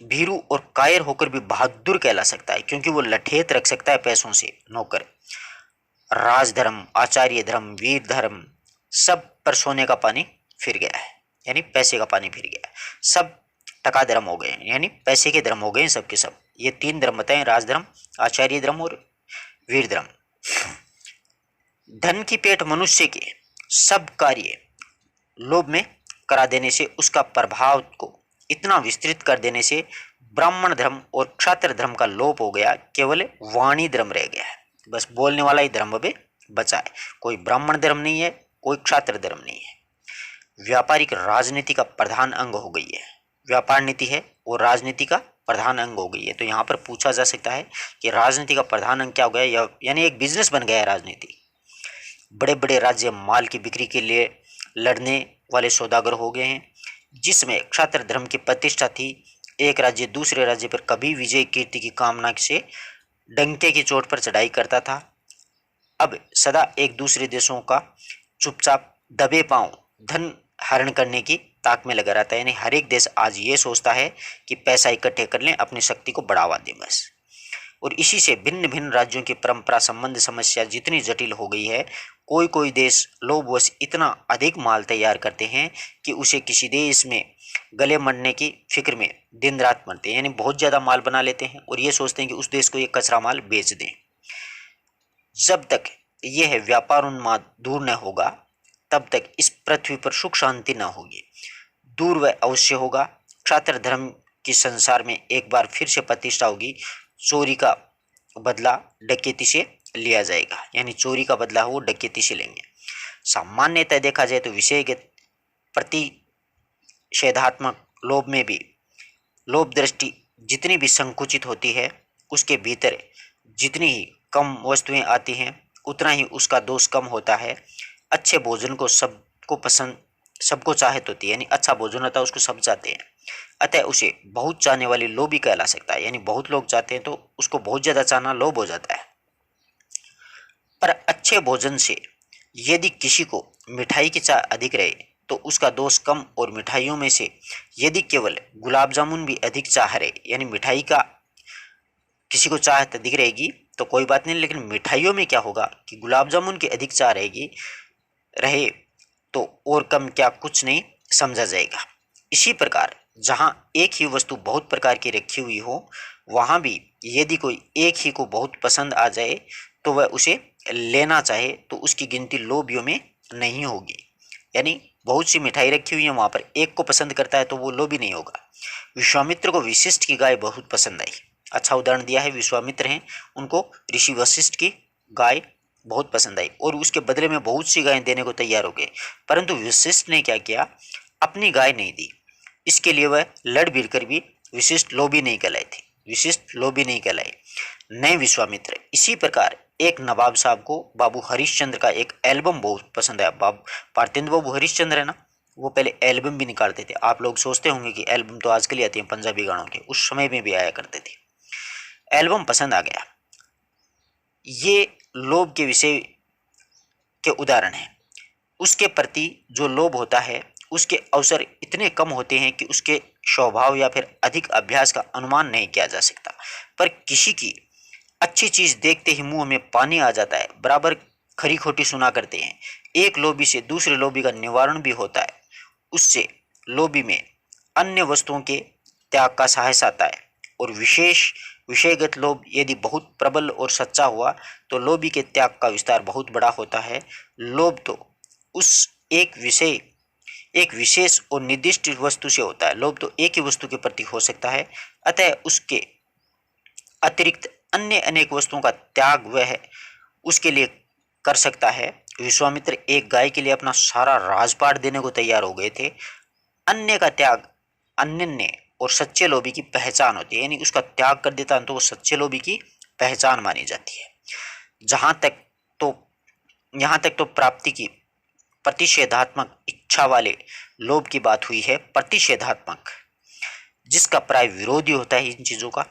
भीरू और कायर होकर भी बहादुर कहला सकता है, क्योंकि वो लठेत रख सकता है पैसों से नौकर। राजधर्म, आचार्य धर्म, वीर धर्म, सब पर सोने का पानी फिर गया है, यानी पैसे का पानी फिर गया है। सब टका धर्म हो गए, यानी पैसे के धर्म हो गए सब के सब। ये तीन धर्म बताएं, राजधर्म, आचार्य धर्म और वीर धर्म। धन की पेट मनुष्य के सब कार्य लोभ में करा देने से, उसका प्रभाव को इतना विस्तृत कर देने से ब्राह्मण धर्म और क्षात्र धर्म का लोप हो गया, केवल वाणी धर्म रह गया है। बस बोलने वाला ही धर्म अभी बचा है, कोई ब्राह्मण धर्म नहीं है, कोई क्षात्र धर्म नहीं है। व्यापारिक राजनीति का प्रधान अंग हो गई है, व्यापार नीति है और राजनीति का प्रधान अंग हो गई है। तो यहाँ पर पूछा जा सकता है कि राजनीति का प्रधान अंग क्या हो गया, यानी एक बिजनेस बन गया है राजनीति। बड़े बड़े राज्य माल की बिक्री के लिए लड़ने वाले सौदागर हो गए हैं। जिसमें क्षात्र धर्म की प्रतिष्ठा थी, एक राज्य दूसरे राज्य पर कभी विजय कीर्ति की कामना से डंके की चोट पर चढ़ाई करता था, अब सदा एक दूसरे देशों का चुपचाप दबे पांव धन हरण करने की ताक में लगा रहता है। यानी हर एक देश आज ये सोचता है कि पैसा इकट्ठे कर लें, अपनी शक्ति को बढ़ावा दें बस। और इसी से भिन्न भिन्न राज्यों की परंपरा संबंध समस्या जितनी जटिल हो गई है, कोई कोई देश लोभवश इतना अधिक माल तैयार करते हैं कि उसे किसी देश में गले मरने की फिक्र में दिन रात मरते हैं। यानी बहुत ज़्यादा माल बना लेते हैं और ये सोचते हैं कि उस देश को ये कचरा माल बेच दें। जब तक यह व्यापार उन्माद दूर न होगा तब तक इस पृथ्वी पर सुख शांति न होगी। दूर वह अवश्य होगा। क्षात्र धर्म की संसार में एक बार फिर से प्रतिष्ठा होगी। चोरी का बदला डकैती से लिया जाएगा, यानी चोरी का बदला वो डकैती से लेंगे। सामान्यतः देखा जाए तो विषयगत प्रतिषेधात्मक लोभ में भी लोभ दृष्टि जितनी भी संकुचित होती है, उसके भीतर जितनी ही कम वस्तुएं आती हैं उतना ही उसका दोष कम होता है। अच्छे भोजन को सबको पसंद, सबको चाहत होती है, यानी अच्छा भोजन होता है उसको सब चाहते हैं, अतः उसे बहुत चाहने वाली लोभी कहला सकता है। यानी बहुत लोग चाहते हैं तो उसको बहुत ज़्यादा चाहना लोभ हो जाता है। पर अच्छे भोजन से यदि किसी को मिठाई की चाह अधिक रहे तो उसका दोष कम, और मिठाइयों में से यदि केवल गुलाब जामुन भी अधिक चाह रहे, यानी मिठाई का किसी को चाह अधिक रहेगी तो कोई बात नहीं, लेकिन मिठाइयों में क्या होगा कि गुलाब जामुन की अधिक चाह रहेगी रहे तो और कम क्या कुछ नहीं समझा जाएगा। इसी प्रकार जहाँ एक ही वस्तु बहुत प्रकार की रखी हुई हो, वहाँ भी यदि कोई एक ही को बहुत पसंद आ जाए तो वह उसे लेना चाहे तो उसकी गिनती लोभियों में नहीं होगी। यानी बहुत सी मिठाई रखी हुई है, वहाँ पर एक को पसंद करता है तो वो लोभी नहीं होगा। विश्वामित्र को वशिष्ठ की गाय बहुत पसंद आई। अच्छा उदाहरण दिया है, विश्वामित्र हैं, उनको ऋषि वशिष्ठ की गाय बहुत पसंद आई और उसके बदले में बहुत सी गायें देने को तैयार हो गए। परंतु वशिष्ठ ने क्या किया, अपनी गाय नहीं दी। इसके लिए वह लड़ भिड़ कर भी विशिष्ट लोभी नहीं कहलाई थी, विशिष्ट लोभी नहीं कहलाई, नए विश्वामित्र। इसी प्रकार एक नवाब साहब को बाबू हरिश्चंद्र का एक एल्बम बहुत पसंद आया। पार्थिंद बाबू हरिश्चंद्र है ना, वो पहले एल्बम भी निकालते थे। आप लोग सोचते होंगे कि एल्बम तो आजकल ही आती है पंजाबी गानों के, उस समय में भी आया करते थे। एल्बम पसंद आ गया। ये लोभ के विषय के उदाहरण है। उसके प्रति जो लोभ होता है उसके अवसर इतने कम होते हैं कि उसके स्वभाव या फिर अधिक अभ्यास का अनुमान नहीं किया जा सकता। पर किसी की अच्छी चीज देखते ही मुंह में पानी आ जाता है, बराबर खरी खोटी सुना करते हैं। एक लोभी से दूसरे लोभी का निवारण भी होता है। उससे लोभी में अन्य वस्तुओं के त्याग का साहस आता है। और विशेष विषयगत लोभ यदि बहुत प्रबल और सच्चा हुआ तो लोभी के त्याग का विस्तार बहुत बड़ा होता है। लोभ तो उस एक विषय एक विशेष और निर्दिष्ट वस्तु से होता है। लोभ तो एक ही वस्तु के प्रति हो सकता है, अतः उसके अतिरिक्त अन्य अनेक वस्तुओं का त्याग वह उसके लिए कर सकता है। विश्वामित्र एक गाय के लिए अपना सारा राजपाट देने को तैयार हो गए थे। अन्य का त्याग अन्य और सच्चे लोभी की पहचान होती है, यानी उसका त्याग कर देता है तो वो सच्चे लोभी की पहचान मानी जाती है। जहां तक तो यहाँ तक तो प्राप्ति की प्रतिषेधात्मक इच्छा वाले लोभ की बात हुई है, प्रतिषेधात्मक, जिसका प्राय विरोधी होता है इन चीजों का।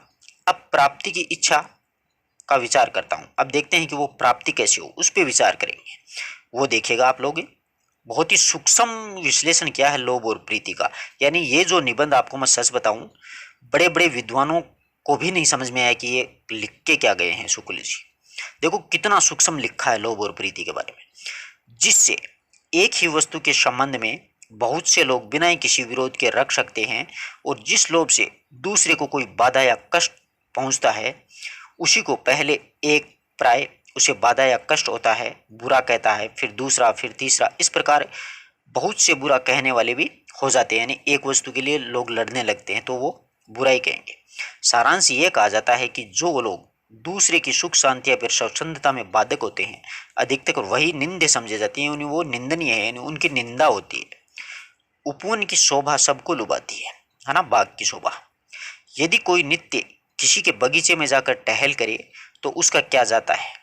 अब प्राप्ति की इच्छा का विचार करता हूं। अब देखते हैं कि वो प्राप्ति कैसे हो, उस पर विचार करेंगे, वो देखेगा आप लोग। बहुत ही सूक्ष्म विश्लेषण किया है लोभ और प्रीति का। यानी ये जो निबंध आपको मैं सच बताऊं, बड़े बड़े विद्वानों को भी नहीं समझ में आया कि ये लिख के क्या गए हैं शुक्ल जी। देखो कितना सूक्ष्म लिखा है लोभ और प्रीति के बारे में, जिससे एक ही वस्तु के संबंध में बहुत से लोग बिना ही किसी विरोध के रख सकते हैं, और जिस लोभ से दूसरे को कोई बाधा या कष्ट पहुंचता है उसी को पहले एक प्राय उसे बाधा या कष्ट होता है बुरा कहता है, फिर दूसरा, फिर तीसरा, इस प्रकार बहुत से बुरा कहने वाले भी हो जाते हैं। यानी एक वस्तु के लिए लोग लड़ने लगते हैं तो वो बुरा ही कहेंगे। सारांश ये कहा जाता है कि जो लोग दूसरे की सुख शांति या फिर स्वच्छंदता में बाधक होते हैं, अधिकतर वही निंदे समझे जाते हैं, वो निंदनीय है, यानी उनकी निंदा होती है। उपवन की शोभा सबको लुभाती है ना, बाग की शोभा। यदि कोई नित्य किसी के बगीचे में जाकर टहल करे तो उसका क्या जाता है।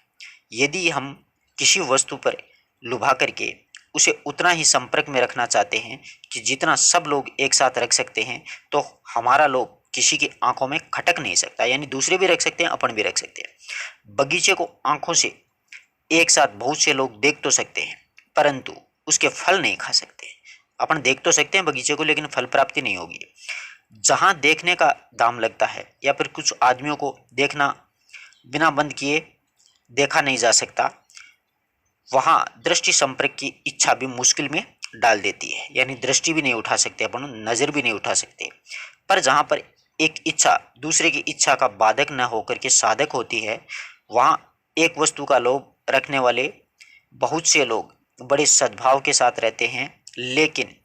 यदि हम किसी वस्तु पर लुभा करके उसे उतना ही संपर्क में रखना चाहते हैं कि जितना सब लोग एक साथ रख सकते हैं, तो हमारा लोभ किसी की आंखों में खटक नहीं सकता। यानी दूसरे भी रख सकते हैं, अपन भी रख सकते हैं। बगीचे को आंखों से एक साथ बहुत से लोग देख तो सकते हैं, परंतु उसके फल नहीं खा सकते। अपन देख तो सकते हैं बगीचे को, लेकिन फल प्राप्ति नहीं होगी। जहां देखने का दाम लगता है या फिर कुछ आदमियों को देखना बिना बंद किए देखा नहीं जा सकता, वहां दृष्टि संपर्क की इच्छा भी मुश्किल में डाल देती है। यानी दृष्टि भी नहीं उठा सकते अपन, नजर भी नहीं उठा सकते। पर जहां पर एक इच्छा दूसरे की इच्छा का बाधक न होकर के साधक होती है, वहां एक वस्तु का लोभ रखने वाले बहुत से लोग बड़े सद्भाव के साथ रहते हैं, लेकिन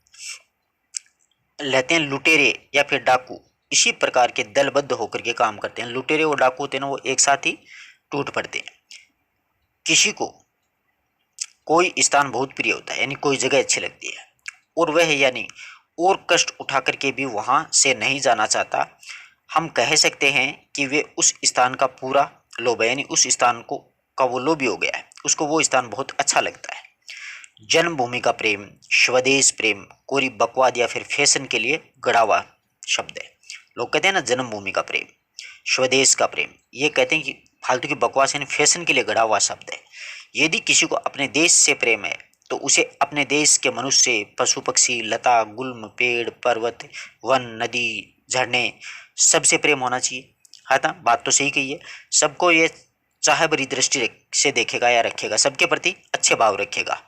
रहते हैं लुटेरे या फिर डाकू। इसी प्रकार के दलबद्ध होकर के काम करते हैं। लुटेरे और डाकू होते हैं ना, वो एक साथ ही टूट पड़ते हैं। किसी को कोई स्थान बहुत प्रिय होता है, यानी कोई जगह अच्छी लगती है, और वह यानी और कष्ट उठा करके भी वहां से नहीं जाना चाहता। हम कह सकते हैं कि वे उस स्थान का पूरा लोभ है, यानी उस स्थान को का वो लोभी हो गया है, उसको वो स्थान बहुत अच्छा लगता है। जन्मभूमि का प्रेम, स्वदेश प्रेम कोरी बकवाद या फिर फैशन के लिए गढ़ा हुआ शब्द है। लोग कहते हैं ना जन्मभूमि का प्रेम, स्वदेश का प्रेम, ये कहते हैं कि फालतू की बकवास, यानी फैशन के लिए गढ़ा हुआ शब्द है। यदि किसी को अपने देश से प्रेम है तो उसे अपने देश के मनुष्य, पशु पक्षी, लता गुल्म, पेड़ पर्वत, वन, नदी, झरने, सबसे प्रेम होना चाहिए। हाँ ना, बात तो सही कही है। सबको ये चाहे बड़ी दृष्टि से देखेगा या रखेगा, सबके प्रति अच्छे भाव रखेगा,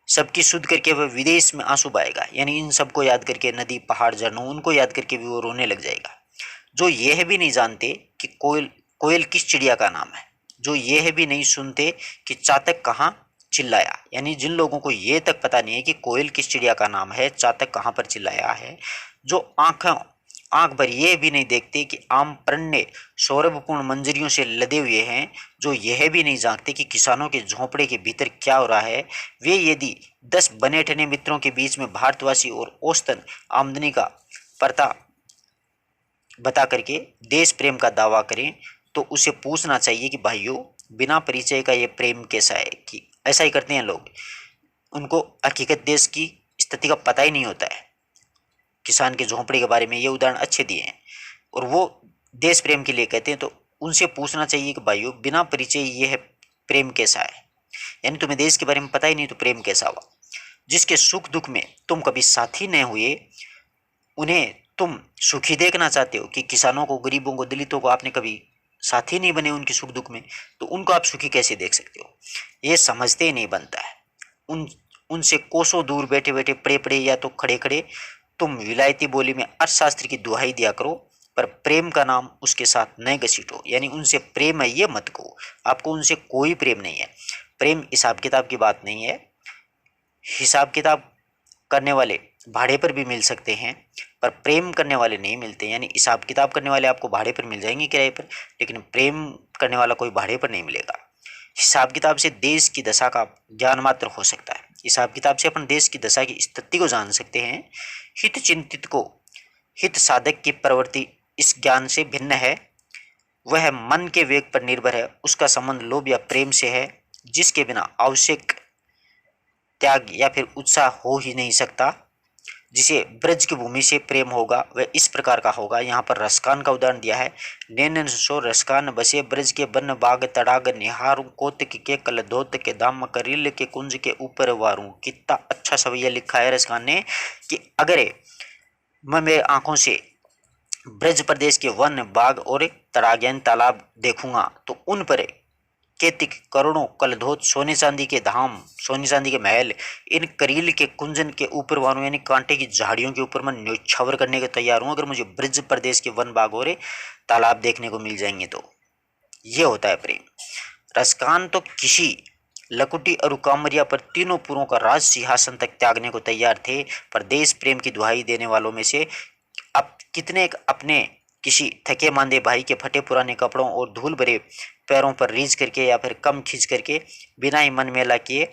सबकी शुद्ध करके वह विदेश में आंसू बहाएगा। यानी इन सबको याद करके, नदी पहाड़ झरनों, उनको याद करके भी वो रोने लग जाएगा। जो यह भी नहीं जानते कि कोयल कोयल किस चिड़िया का नाम है, जो यह भी नहीं सुनते कि चातक कहाँ चिल्लाया, यानी जिन लोगों को ये तक पता नहीं है कि कोयल किस चिड़िया का नाम है, चातक कहाँ पर चिल्लाया है, जो आंख भर ये भी नहीं देखते कि आम प्रणय सौरभपूर्ण मंजरियों से लदे हुए हैं, जो यह भी नहीं जानते कि किसानों के झोंपड़े के भीतर क्या हो रहा है, वे यदि 10 बने ठने मित्रों के बीच में भारतवासी और औसतन आमदनी का पता बता करके देश प्रेम का दावा करें, तो उसे पूछना चाहिए कि भाइयों, बिना परिचय का ये प्रेम कैसा है। कि ऐसा ही करते हैं लोग, उनको हकीकत देश की स्थिति का पता ही नहीं होता है। किसान के झोंपड़े के बारे में ये उदाहरण अच्छे दिए हैं, और वो देश प्रेम के लिए कहते हैं। तो उनसे पूछना चाहिए कि भाइयों, बिना परिचय ये है प्रेम कैसा है। यानी तुम्हें देश के बारे में पता ही नहीं तो प्रेम कैसा हुआ। जिसके सुख दुख में तुम कभी साथी न हुए, उन्हें तुम सुखी देखना चाहते हो कि किसानों को, गरीबों को, दलितों को आपने कभी साथी नहीं बने उनके सुख दुख में, तो उनको आप सुखी कैसे देख सकते हो। ये समझते ही नहीं बनता है। उनसे कोसों दूर बैठे बैठे, पड़े पड़े या तो खड़े खड़े तुम विलायती बोली में अर्थशास्त्र की दुहाई दिया करो, पर प्रेम का नाम उसके साथ न घसीटो। यानी उनसे प्रेम है ये मत कहो, आपको उनसे कोई प्रेम नहीं है। प्रेम हिसाब किताब की बात नहीं है। हिसाब किताब करने वाले भाड़े पर भी मिल सकते हैं, पर प्रेम करने वाले नहीं मिलते। यानी हिसाब किताब करने वाले आपको भाड़े पर मिल जाएंगे, किराए पर, लेकिन प्रेम करने वाला कोई भाड़े पर नहीं मिलेगा। हिसाब किताब से देश की दशा का ज्ञान मात्र हो सकता है। हिसाब किताब से अपन देश की दशा की स्थिति को जान सकते हैं। हित चिंतित को हित साधक की प्रवृत्ति इस ज्ञान से भिन्न है। वह मन के वेग पर निर्भर है, उसका संबंध लोभ या प्रेम से है, जिसके बिना आवश्यक त्याग या फिर उत्साह हो ही नहीं सकता। जिसे ब्रज की भूमि से प्रेम होगा वह इस प्रकार का होगा। यहाँ पर रसकान का उदाहरण दिया है। नैन सो रसकान बसे ब्रज के बन बाग तड़ाग निहारू कोतक के कलधोत के दाम करील के कुंज के ऊपर वारू। कितना अच्छा सवैया लिखा है रसकान ने कि अगर मैं मेरे आंखों से ब्रज प्रदेश के वन बाग और तड़ाग तालाब देखूंगा तो उन पर केतिक करोड़ों कलधोत सोने चांदी के धाम, सोने चांदी के महल, इन करील के कुंजन के ऊपर वालों यानी कांटे की झाड़ियों के ऊपर मैं न्योछावर करने के तैयार हूं अगर मुझे ब्रज प्रदेश के वन बाग और तालाब देखने को मिल जाएंगे तो। ये होता है प्रेम। रसकान तो किसी लकुटी और कामरिया पर तीनों पुरों का राज सिंहासन तक त्यागने को तैयार थे, पर देश प्रेम की दुहाई देने वालों में से अब कितने अपने किसी थके मांदे भाई के फटे पुराने कपड़ों और धूल भरे पैरों पर रीझ करके या फिर कम खींच करके बिना ही मन मेला किए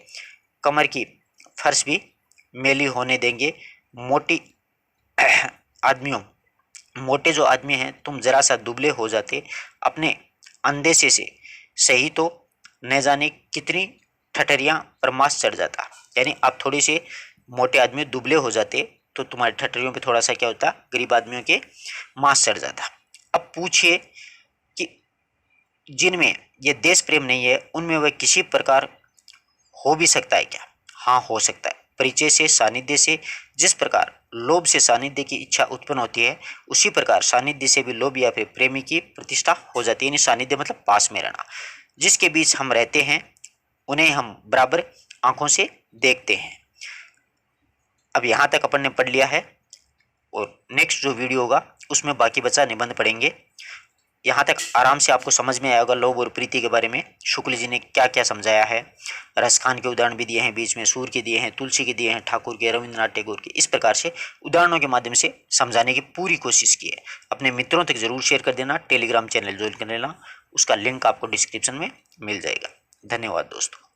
कमर की फर्श भी मेली होने देंगे। मोटी आदमियों, मोटे जो आदमी हैं, तुम जरा सा दुबले हो जाते अपने अंदेशे से सही तो न जाने कितनी ठठरियां पर मांस चढ़ जाता। यानी आप थोड़ी से मोटे आदमी दुबले हो जाते तो तुम्हारे ठठरियों पे थोड़ा सा क्या होता, गरीब आदमियों के मांस चढ़ जाता। अब पूछिए कि जिनमें ये देश प्रेम नहीं है उनमें वह किसी प्रकार हो भी सकता है क्या? हाँ, हो सकता है। परिचय से, सानिध्य से, जिस प्रकार लोभ से सानिध्य की इच्छा उत्पन्न होती है उसी प्रकार सानिध्य से भी लोभ या फिर प्रेमी की प्रतिष्ठा हो जाती है। यानी सानिध्य मतलब पास में रहना। जिसके बीच हम रहते हैं उन्हें हम बराबर आंखों से देखते हैं। अब यहाँ तक अपन ने पढ़ लिया है और नेक्स्ट जो वीडियो होगा उसमें बाकी बचा निबंध पढ़ेंगे। यहाँ तक आराम से आपको समझ में आएगा लोभ और प्रीति के बारे में शुक्ल जी ने क्या क्या समझाया है। रसखान के उदाहरण भी दिए हैं, बीच में सूर के दिए हैं, तुलसी के दिए हैं, ठाकुर के, रविंद्रनाथ टैगोर के। इस प्रकार से उदाहरणों के माध्यम से समझाने की पूरी कोशिश की है। अपने मित्रों तक जरूर शेयर कर देना। टेलीग्राम चैनल ज्वाइन कर लेना, उसका लिंक आपको डिस्क्रिप्शन में मिल जाएगा। धन्यवाद दोस्तों।